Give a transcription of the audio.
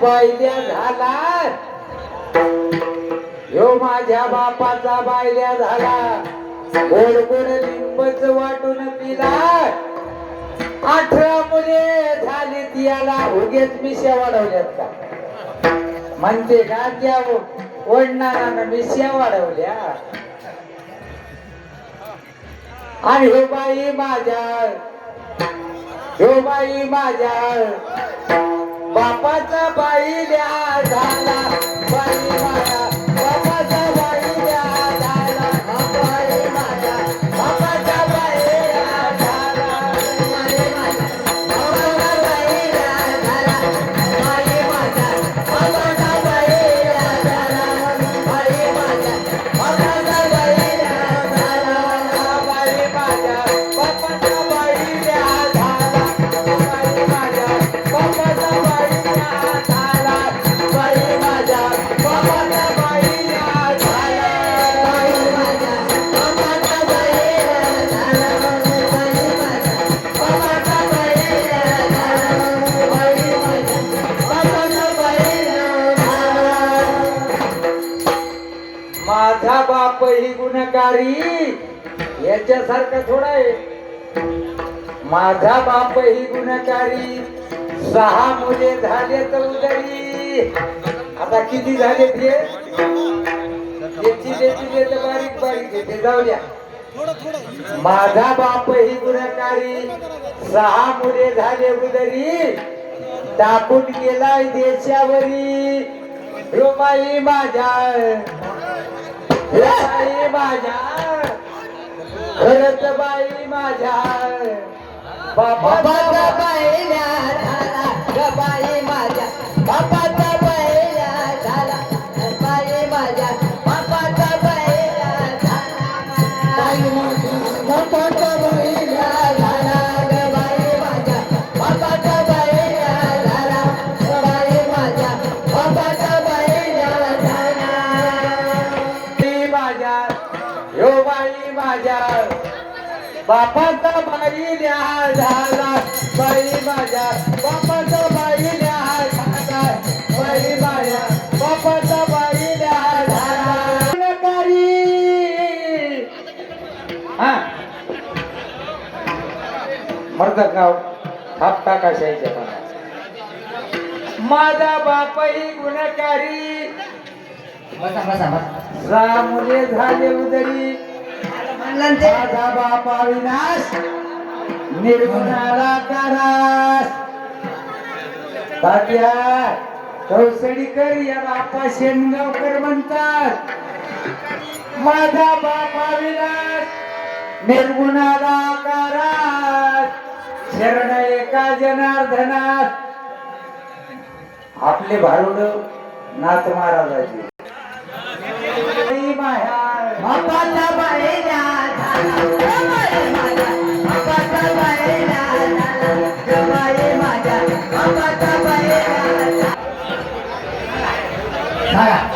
बायल्या झाला ह्यो माझ्या बापाचा बायल्या झाला गोड गोड लिंबच वाटून पिला 18 मुले झाली तियाला उगेच मिश्या वाढवल्यात का म्हणते का त्या वडणारानं मिश्या वाढवल्या आणि हो बाई माझ्या बापाचा बाईल्या झाला बाई माझ्या बापाचा बाईल्या झाला बाई माझ्या बापाचा बाईल्या झाला बाई माझ्या बापाचा बाईल्या झाला बाई माझ्या बापाचा बाईल्या झाला बाई माझ्या बापाचा बाईल्या झाला बाई माझ्या बापाचा बाईल्या झाला बाई माझ्या बापाचा माझा बाप ही गुन्हेगारी याच्यासारखं थोडा आहे माझा बाप ही गुन्हेगारी 6 मुले झाले तर उदरी आता किती झाले ते बारीक बारीक येते जाऊ द्या माझा बाप ही गुन्हेगारी 6 मुले झाले उदरी टाकून गेलाय देशावरी रुमाई माझ्या बाई माझ्या खरंच बाई माझ्या बापाचा बाईल्या झाला बाई माझ्या बापाचा बाईल्या झाला बाई माझ्या बापाचा बाईल्या झाला बाई माझ्या बापाचा बाईल्या झाला बाई माझ्या बापाचा बाईल्या झाला बाई माझ्या बापाचा बाईल्या झाला माझ्या यो बाई माझ्या बापाचा बाईल्या झाला बाई माझ्या बापाचा बाईल्या झाला बाई माझ्या बापाचा बाईल्या झाला गुन्हेगारी मर्द गाव थाप टाका शाहीच्या माझा बाप ही गुन्हेगारी बसा 6 मुले झाले उदरी माझा बाप अविनाश निर्गुणाला करास तात्या कौसडीकर या बापा शेनगावकर म्हणतात माझा बाप अविनाश निर्गुणाला करास शरण एका जनार्दनास आपले भारुड नाथ महाराजाची बापाचा बाईल्या झाला बापाचा बाईल्या झाला बाई माझ्या बापाचा बाईल्या झाला